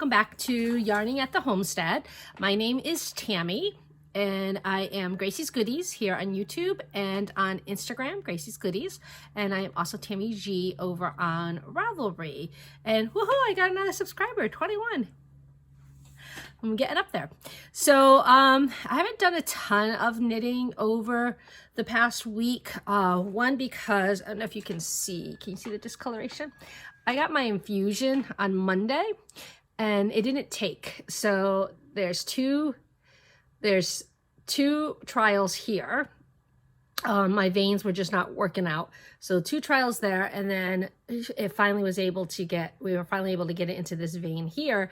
welcome back to Yarning at the Homestead. My name is Tammy and I am Gracie's Goodies here on YouTube and on Instagram, Gracie's Goodies. And I am also Tammy G over on Ravelry. And woohoo, I got another subscriber, 21. I'm getting up there. So I haven't done a ton of knitting over the past week. One, because I don't know if you can you see the discoloration? I got my infusion on Monday and it didn't take. So there's two trials here. My veins were just not working out. So 2 trials there, and then it finally was able to we were finally able to get it into this vein here,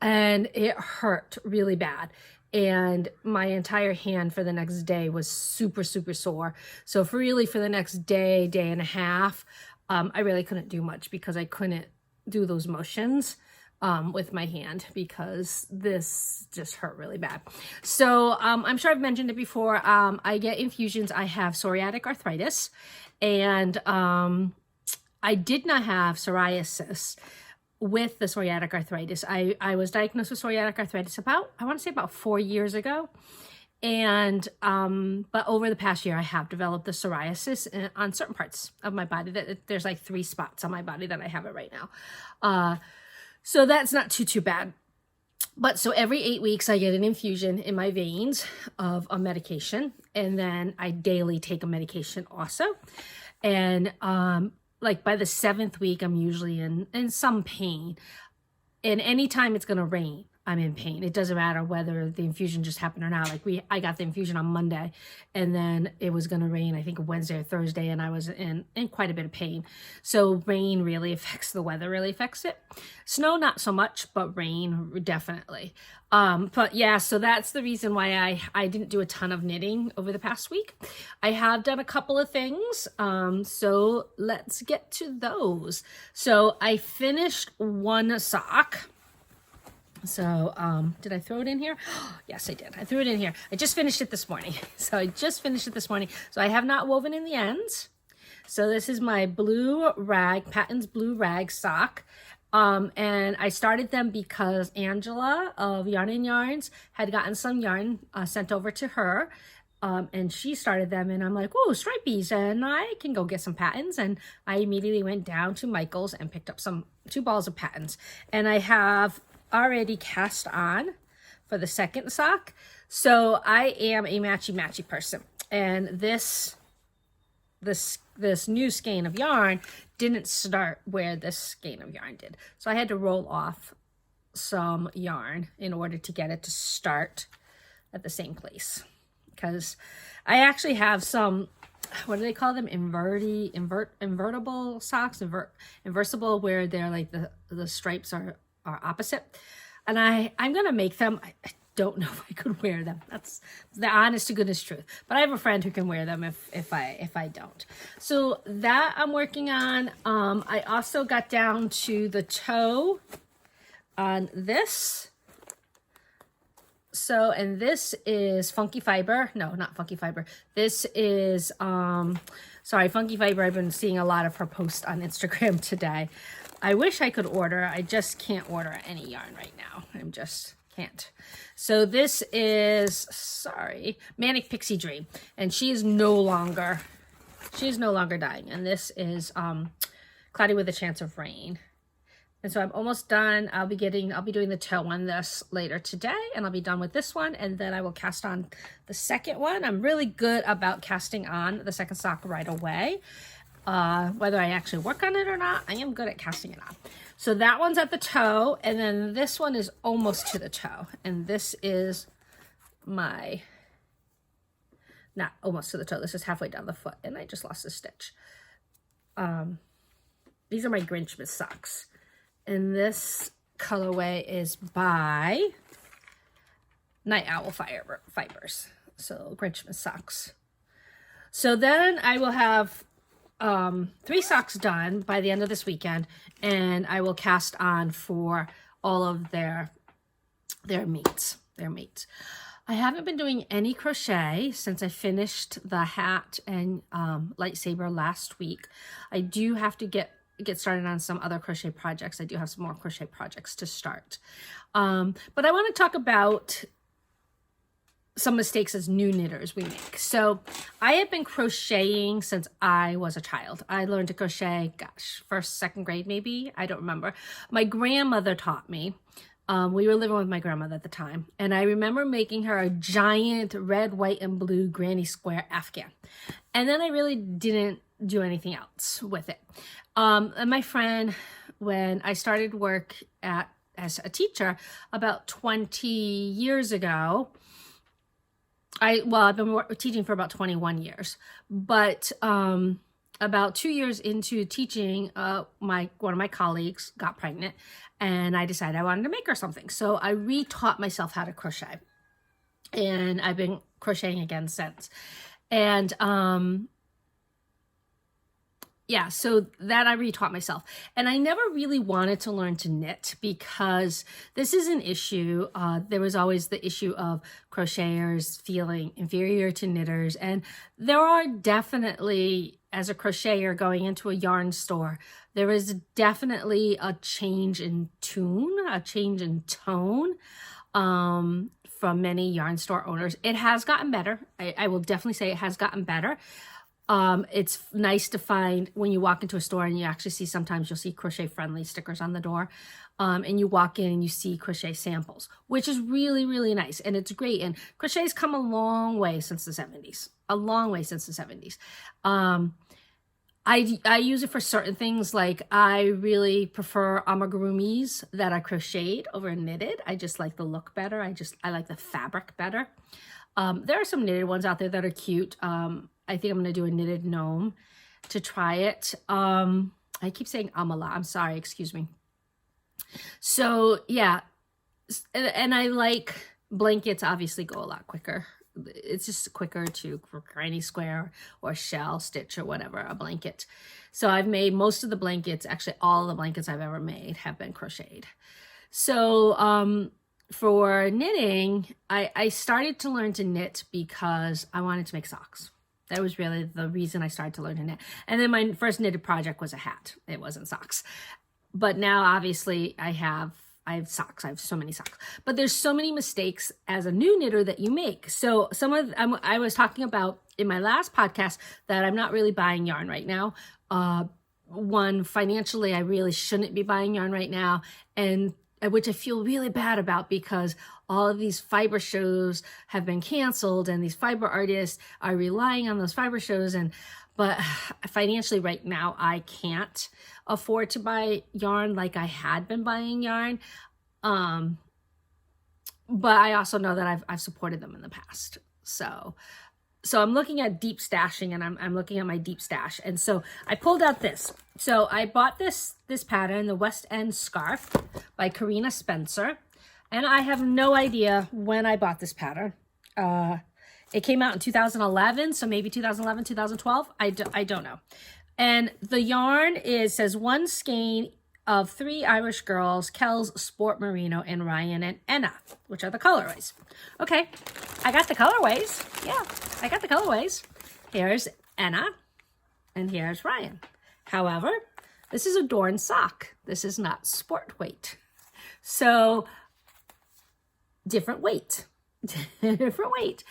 and it hurt really bad. And my entire hand for the next day was super, super sore. So for the next day and a half, I really couldn't do much because I couldn't do those motions with my hand because this just hurt really bad. So I'm sure I've mentioned it before. I get infusions. I have psoriatic arthritis, and I did not have psoriasis with the psoriatic arthritis. I was diagnosed with psoriatic arthritis I want to say about 4 years ago. And but over the past year I have developed the psoriasis on certain parts of my body. There's like 3 spots on my body that I have it right now. So that's not too bad. But so every 8 weeks I get an infusion in my veins of a medication, and then I daily take a medication also. And like by the 7th week I'm usually in some pain. And anytime it's gonna rain, I'm in pain. It doesn't matter whether the infusion just happened or not. Like I got the infusion on Monday, and then it was gonna rain, I think Wednesday or Thursday, and I was in quite a bit of pain. So rain really affects the weather, really affects it. Snow, not so much, but rain, definitely. But yeah, so that's the reason why I didn't do a ton of knitting over the past week. I have done a couple of things, so let's get to those. So I finished one sock. So, did I throw it in here? Yes, I did. I threw it in here. I just finished it this morning. So I have not woven in the ends. So this is my blue rag, Patton's blue rag sock. And I started them because Angela of Yarn and Yarns had gotten some yarn sent over to her. And she started them, and I'm like, whoa, stripies, and I can go get some Pattons. And I immediately went down to Michael's and picked up 2 balls of Pattons. And I have already cast on for the second sock. So I am a matchy person, and this new skein of yarn didn't start where this skein of yarn did. So I had to roll off some yarn in order to get it to start at the same place, because I actually have some, what do they call them? Invertible socks, inversible, where they're like the stripes are opposite. And I'm gonna make them. I don't know if I could wear them. That's the honest to goodness truth. But I have a friend who can wear them if I don't. So that I'm working on. I also got down to the toe on this. So, and this is Funky Fiber. No, not Funky Fiber. This is, Funky Fiber. I've been seeing a lot of her posts on Instagram today. I wish I could order. I just can't order any yarn right now. I'm just can't. So this is, Manic Pixie Dream. And she is no longer dying. And this is Cloudy with a Chance of Rain. And so I'm almost done. I'll be doing the toe on this later today, and I'll be done with this one, and then I will cast on the second one. I'm really good about casting on the second sock right away. Whether I actually work on it or not, I am good at casting it on. So that one's at the toe, and then this one is almost to the toe, and this is not almost to the toe. This is halfway down the foot, and I just lost a stitch. These are my Grinchmas socks. And this colorway is by Night Owl Fibers. So Grinchmas socks. So then I will have 3 socks done by the end of this weekend, and I will cast on for all of their mates. I haven't been doing any crochet since I finished the hat and lightsaber last week. I do have to get get started on some other crochet projects. I do have some more crochet projects to start. But I want to talk about some mistakes as new knitters we make. So I have been crocheting since I was a child. I learned to crochet, gosh, first, second grade maybe, I don't remember. My grandmother taught me. We were living with my grandmother at the time, and I remember making her a giant red, white, and blue granny square Afghan. And then I really didn't do anything else with it. And my friend, when I started work as a teacher about 20 years ago, I've been teaching for about 21 years, but about 2 years into teaching, one of my colleagues got pregnant, and I decided I wanted to make her something. So I retaught myself how to crochet, and I've been crocheting again since. And yeah, so that I retaught myself. And I never really wanted to learn to knit because this is an issue. There was always the issue of crocheters feeling inferior to knitters. And there are definitely, as a crocheter going into a yarn store, there is definitely a change in tune, a change in tone from many yarn store owners. It has gotten better. I will definitely say it has gotten better. It's nice to find when you walk into a store and you actually see, sometimes you'll see crochet friendly stickers on the door. And you walk in and you see crochet samples, which is really, really nice. And it's great. And crochet's come a long way since the 70s, a long way since the 70s. I use it for certain things. Like I really prefer amigurumis that are crocheted over knitted. I just like the look better. I like the fabric better. There are some knitted ones out there that are cute. I think I'm going to do a knitted gnome to try it. I keep saying amala. I'm sorry. Excuse me. So yeah. And I like blankets obviously go a lot quicker. It's just quicker to granny square or shell stitch or whatever, a blanket. So I've made most of the blankets, actually all the blankets I've ever made have been crocheted. So, for knitting, I started to learn to knit because I wanted to make socks. That was really the reason I started to learn to knit. And then my first knitted project was a hat. It wasn't socks. But now obviously I have socks. I have so many socks. But there's so many mistakes as a new knitter that you make. So I was talking about in my last podcast that I'm not really buying yarn right now. One, financially, I really shouldn't be buying yarn right now. And which I feel really bad about because all of these fiber shows have been canceled and these fiber artists are relying on those fiber shows. But financially right now, I can't afford to buy yarn like I had been buying yarn. But I also know that I've supported them in the past. So I'm looking at deep stashing, and I'm looking at my deep stash. And so I pulled out this. So I bought this pattern, the West End Scarf by Karina Spencer. And I have no idea when I bought this pattern. It came out in 2011, so maybe 2011, 2012. I don't know. And the yarn says one skein of 3 Irish girls, Kells, Sport Merino, and Ryan and Enna, which are the colorways. Okay, I got the colorways. Yeah, I got the colorways. Here's Enna, and here's Ryan. However, this is a Dorn sock. This is not sport weight. So, different weight. Different weight.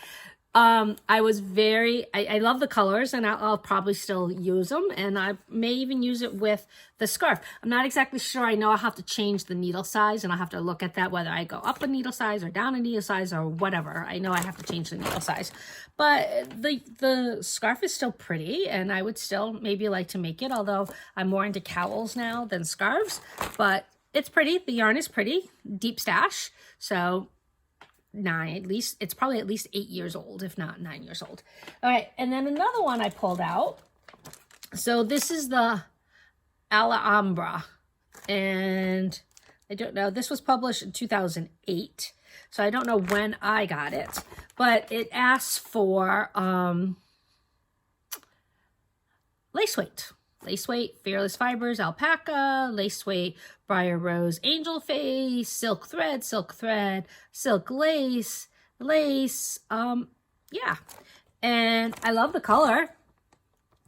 I love the colors, and I'll probably still use them, and I may even use it with the scarf. I'm not exactly sure. I know I'll have to change the needle size, and I'll have to look at that, whether I go up a needle size or down a needle size or whatever. I know I have to change the needle size, but the scarf is still pretty, and I would still maybe like to make it, although I'm more into cowls now than scarves, but it's pretty. The yarn is pretty. Deep stash. So it's probably at least 8 years old, if not 9 years old. All right, and then another one I pulled out. So this is the Alhambra, and I don't know, this was published in 2008, so I don't know when I got it, but it asks for lace weight. Lace weight, Fearless Fibers, Alpaca, lace weight, Briar Rose, Angel Face, silk thread, silk lace, yeah. And I love the color,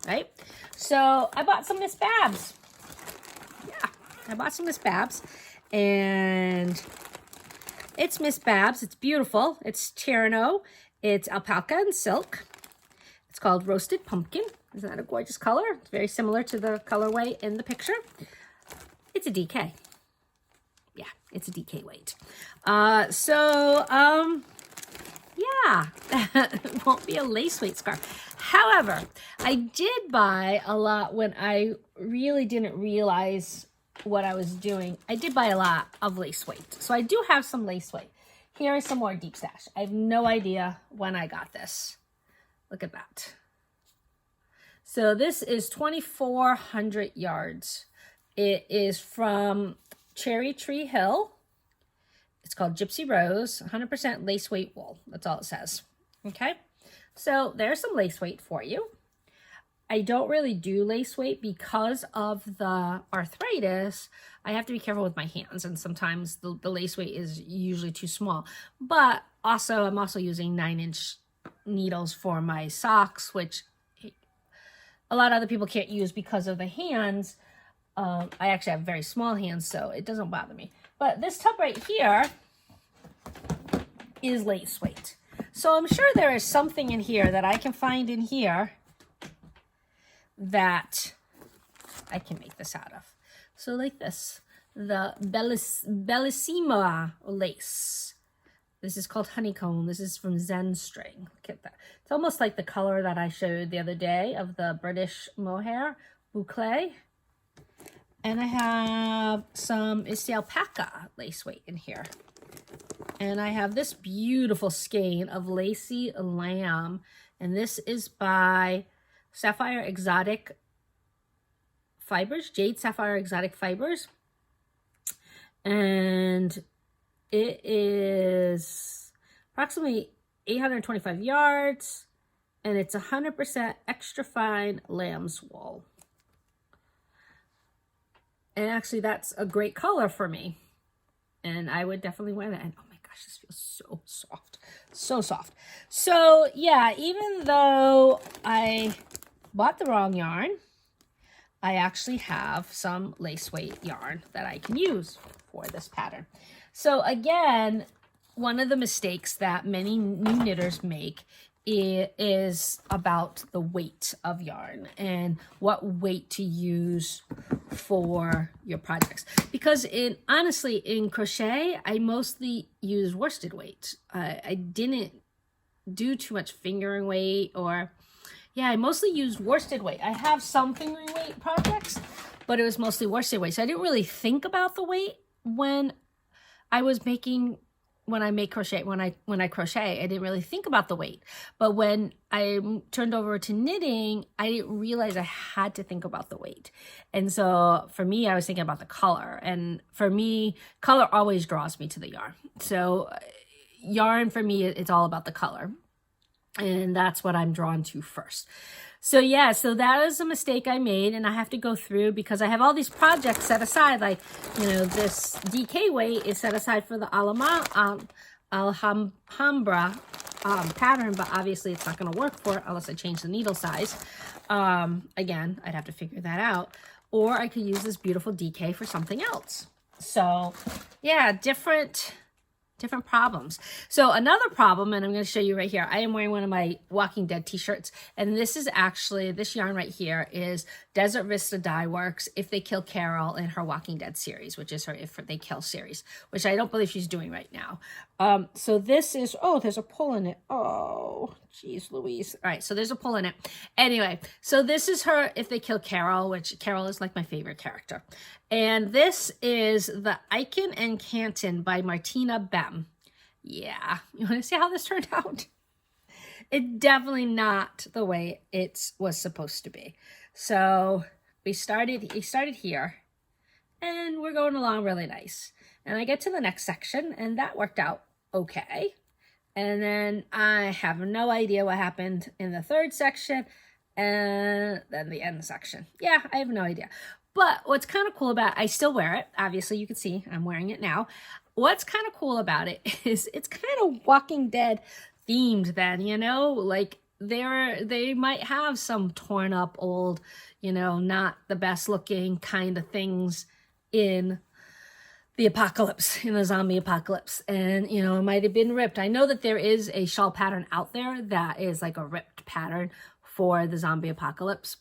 right? So I bought some Miss Babs. Yeah, I bought some Miss Babs, and it's Miss Babs. It's beautiful. It's Cherno. It's alpaca and silk. It's called Roasted Pumpkin. Isn't that a gorgeous color? It's very similar to the colorway in the picture. It's a DK. Yeah, it's a DK weight. Yeah, it won't be a lace weight scarf. However, I did buy a lot when I really didn't realize what I was doing. I did buy a lot of lace weight. So I do have some lace weight. Here is some more deep stash. I have no idea when I got this. Look at that. So this is 2,400 yards. It is from Cherry Tree Hill. It's called Gypsy Rose, 100% lace weight wool. That's all it says. Okay, so there's some lace weight for you. I don't really do lace weight because of the arthritis. I have to be careful with my hands, and sometimes the lace weight is usually too small. But also, I'm also using 9-inch needles for my socks, which a lot of other people can't use because of the hands. I actually have very small hands, so it doesn't bother me. But this tub right here is lace weight. So I'm sure there is something in here that I can find in here that I can make this out of. So like this, the Bellissima lace. This is called honeycomb. This is from Zen String. Look at that. It's almost like the color that I showed the other day of the British mohair boucle. And I have some, it's the alpaca lace weight in here. And I have this beautiful skein of lacy lamb. And this is by Sapphire Exotic Fibers, Jade Sapphire Exotic Fibers. And it is approximately 825 yards. And it's 100% extra fine lamb's wool. And actually, that's a great color for me. And I would definitely wear that. And oh my gosh, this feels so soft. So soft. So yeah, even though I bought the wrong yarn, I actually have some lace weight yarn that I can use for this pattern. So again, one of the mistakes that many new knitters make is about the weight of yarn and what weight to use for your projects. Because honestly, in crochet, I mostly use worsted weight. I didn't do too much fingering weight, or I mostly use worsted weight. I have some fingering weight projects, but it was mostly worsted weight. So I didn't really think about the weight when I crochet. When I crochet, I didn't really think about the weight. But when I turned over to knitting, I didn't realize I had to think about the weight. And so for me, I was thinking about the color. And for me, color always draws me to the yarn. So yarn for me, it's all about the color. And that's what I'm drawn to first. So yeah, so that is a mistake I made, and I have to go through because I have all these projects set aside. Like, this DK weight is set aside for the Alhambra pattern, but obviously it's not going to work for it unless I change the needle size. Again, I'd have to figure that out. Or I could use this beautiful DK for something else. So yeah, different problems. So another problem, and I'm going to show you right here, I am wearing one of my Walking Dead t-shirts, and this is actually, this yarn right here is Desert Vista Dye Works If They Kill Carol in her Walking Dead series, which is her If They Kill series, which I don't believe she's doing right now. So this is, there's a pull in it. Oh, geez Louise. All right, so there's a pull in it. Anyway, so this is her If They Kill Carol, which Carol is like my favorite character. And this is the Icon and Canton by Martina Bem. Yeah, you want to see how this turned out? It's definitely not the way it was supposed to be. So he started here, and we're going along really nice. And I get to the next section, and that worked out okay. And then I have no idea what happened in the third section, and then the end section. Yeah, I have no idea. But what's kind of cool about it, I still wear it. Obviously, you can see I'm wearing it now. What's kind of cool about it is it's kind of Walking Dead themed then, like they might have some torn up old, you know, not the best looking kind of things in the apocalypse, in the zombie apocalypse. And, you know, it might have been ripped. I know that there is a shawl pattern out there that is like a ripped pattern for the zombie apocalypse.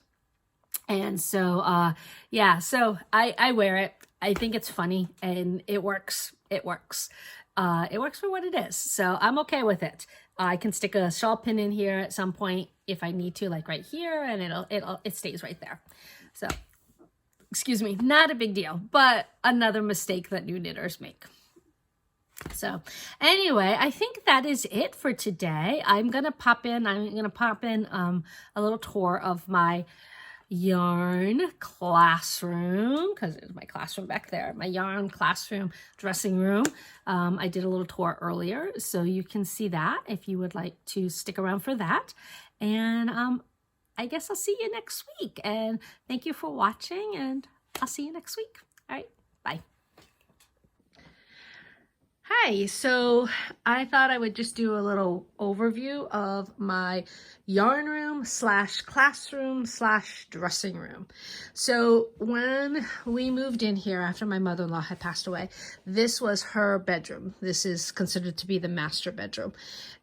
And so, yeah, so I wear it. I think it's funny and it works. It works. It works for what it is. So I'm okay with it. I can stick a shawl pin in here at some point if I need to, like right here, and it stays right there. So, excuse me, not a big deal, but another mistake that new knitters make. So anyway, I think that is it for today. I'm going to pop in a little tour of my yarn classroom, because it's my classroom back there, my yarn classroom dressing room. I did a little tour earlier, so you can see that if you would like to stick around for that. And I guess I'll see you next week. And thank you for watching, and I'll see you next week. All right, bye. Hi, so I thought I would just do a little overview of my yarn room slash classroom slash dressing room. So when we moved in here after my mother-in-law had passed away, this was her bedroom. This is considered to be the master bedroom.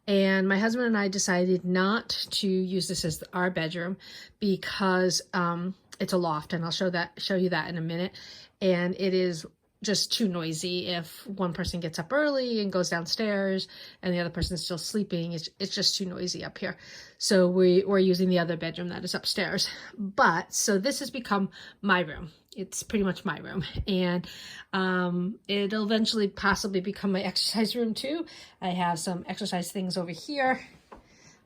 And my husband and I decided not to use this as our bedroom because it's a loft, and I'll show you that in a minute. And it is just too noisy. If one person gets up early and goes downstairs and the other person is still sleeping, it's just too noisy up here. So we're using the other bedroom that is upstairs. But so this has become my room. It's pretty much my room, and it'll eventually possibly become my exercise room too. I have some exercise things over here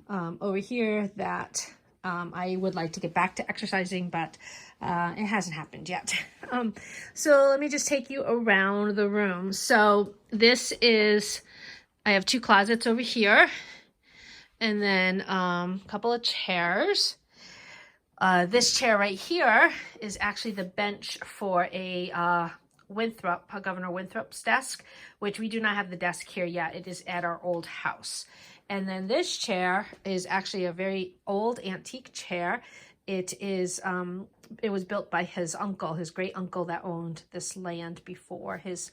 that I would like to get back to exercising, but it hasn't happened yet. So let me just take you around the room. So this is, I have 2 closets over here, and then a couple of chairs. This chair right here is actually the bench for a Governor Winthrop's desk, which we do not have the desk here yet. It is at our old house. And then this chair is actually a very old antique chair. It was built by his uncle, his great uncle that owned this land before his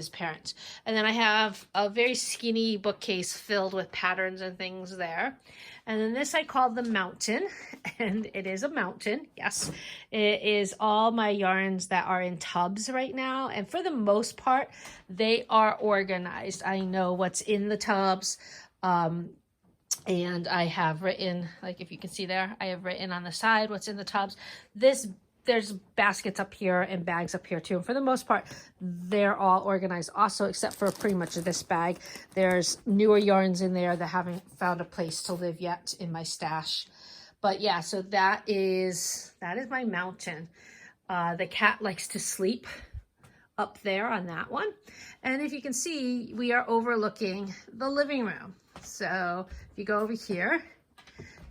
parents. And then I have a very skinny bookcase filled with patterns and things there. And then this I call the mountain, and it is a mountain. Yes, it is all my yarns that are in tubs right now. And for the most part, they are organized. I know what's in the tubs. And I have written, like if you can see there, I have written on the side what's in the tubs. There's baskets up here and bags up here too. And for the most part, they're all organized also, except for pretty much this bag. There's newer yarns in there that haven't found a place to live yet in my stash. But yeah, so that is my mountain. The cat likes to sleep up there on that one. And if you can see, we are overlooking the living room. So if you go over here,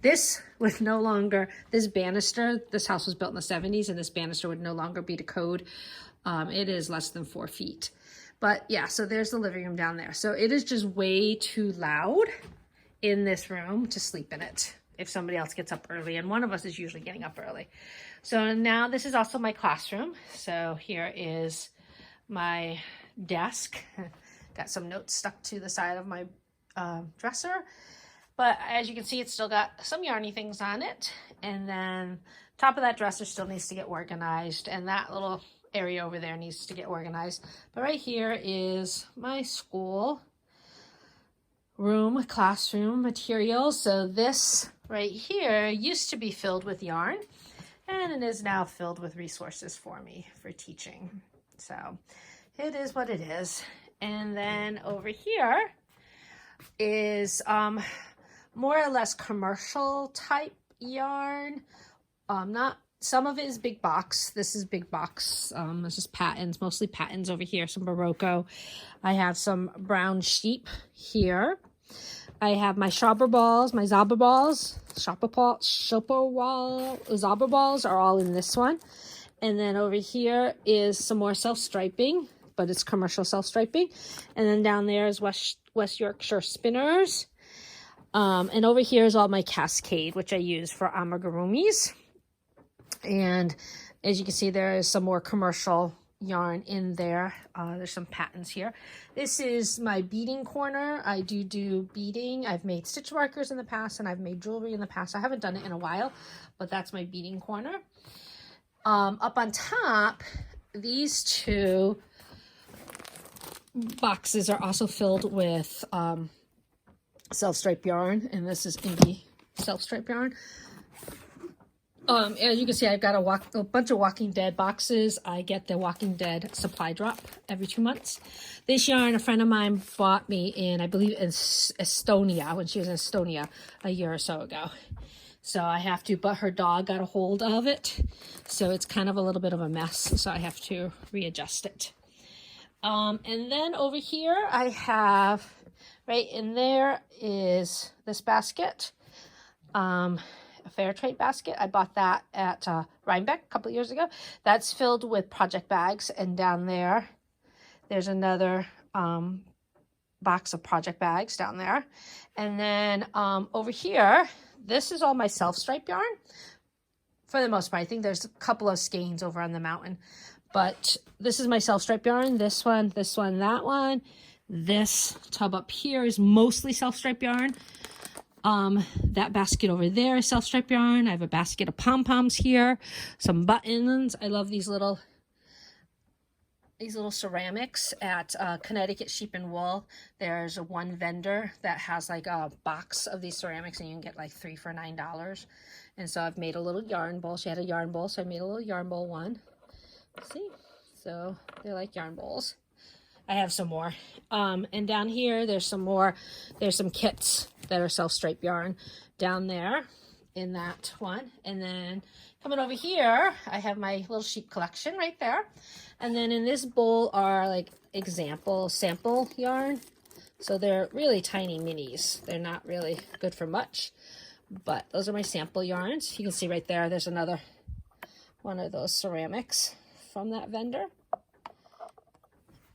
this banister, this house was built in the 70s, and this banister would no longer be to code. It is less than 4 feet. But yeah, so there's the living room down there. So it is just way too loud in this room to sleep in it if somebody else gets up early, and one of us is usually getting up early. So now this is also my classroom. So here is my desk. Got some notes stuck to the side of my dresser, but as you can see, it's still got some yarny things on it. And then top of that dresser still needs to get organized, and that little area over there needs to get organized. But right here is my school room, classroom materials. So this right here used to be filled with yarn, and it is now filled with resources for me for teaching. So it is what it is. And then over here is more or less commercial type yarn. Not some of it is big box. This is big box. This is patterns, mostly patterns over here. Some Barocco. I have some brown sheep here. I have my shopper balls, my Zaba balls. Zaba balls are all in this one. And then over here is some more self-striping, but it's commercial self-striping. And then down there is West Yorkshire spinners. And over here is all my Cascade, which I use for amigurumis. And as you can see, there is some more commercial yarn in there. There's some patterns here. This is my beading corner. I do beading. I've made stitch markers in the past, and I've made jewelry in the past. I haven't done it in a while, but that's my beading corner. Up on top, these two boxes are also filled with self-stripe yarn, and this is indie self-stripe yarn. As you can see, I've got a bunch of Walking Dead boxes. I get the Walking Dead supply drop every 2 months. This yarn, a friend of mine bought me in, I believe, in Estonia, when she was in Estonia a year or so ago. So I have to, but her dog got a hold of it. So it's kind of a little bit of a mess. So I have to readjust it. And then over here, I have, right in there is this basket. A fair trade basket. I bought that at Rhinebeck a couple of years ago. That's filled with project bags, and down there there's another box of project bags down there. And then over here, this is all my self-stripe yarn for the most part. I think there's a couple of skeins over on the mountain, but this is my self-stripe yarn. This one, that one. This tub up here is mostly self-stripe yarn. That basket over there is self-stripe yarn. I have a basket of pom-poms here, some buttons. I love these little ceramics at Connecticut Sheep and Wool. There's one vendor that has like a box of these ceramics, and you can get like 3 for $9. And so I've made a little yarn bowl. She had a yarn bowl, so I made a little yarn bowl one. See? So they're like yarn bowls. I have some more. And down here, there's some more. There's some kits that are self-stripe yarn down there in that one. And then coming over here, I have my little sheep collection right there. And then in this bowl are like sample yarn. So they're really tiny minis. They're not really good for much, but those are my sample yarns. You can see right there, there's another one of those ceramics from that vendor.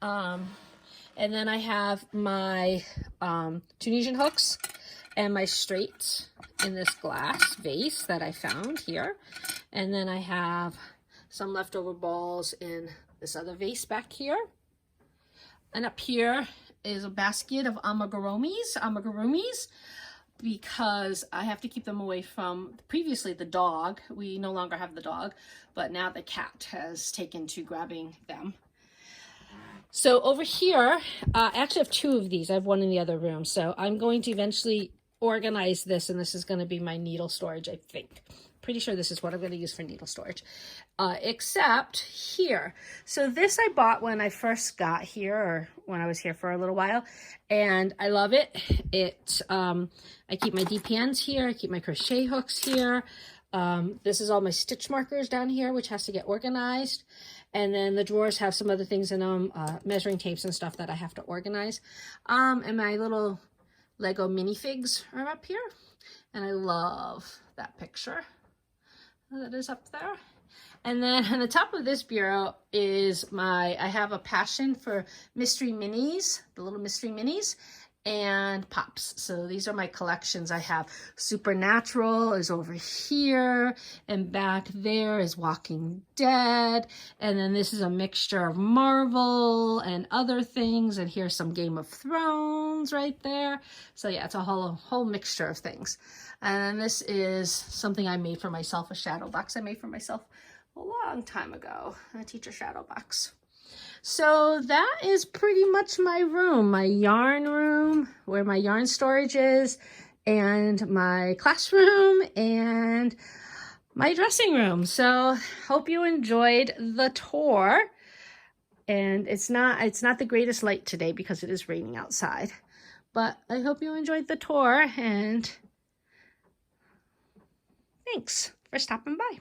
And then I have my Tunisian hooks and my straights in this glass vase that I found here. And then I have some leftover balls in this other vase back here. And up here is a basket of amigurumis, because I have to keep them away from previously the dog. We no longer have the dog, but now the cat has taken to grabbing them. So over here, I actually have 2 of these. I have one in the other room. So I'm going to eventually organize this, and this is going to be my needle storage, I think. Pretty sure this is what I'm going to use for needle storage. Except here. So this I bought when I first got here, or when I was here for a little while, and I love it. I keep my DPNs here. I keep my crochet hooks here. This is all my stitch markers down here, which has to get organized. And then the drawers have some other things in them, measuring tapes and stuff that I have to organize. And my little Lego minifigs are up here. And I love that picture that is up there. And then on the top of this bureau is I have a passion for mystery minis, the little mystery minis, and pops. So these are my collections. I have Supernatural is over here, and back there is Walking Dead, and then this is a mixture of Marvel and other things, and here's some Game of Thrones right there. So yeah, it's a whole mixture of things. And then this is something I made for myself, a shadow box I made for myself a long time ago, a teacher shadow box. So that is pretty much my room, my yarn room, where my yarn storage is, and my classroom, and my dressing room. So hope you enjoyed the tour. And it's not the greatest light today because it is raining outside. But I hope you enjoyed the tour, and thanks for stopping by.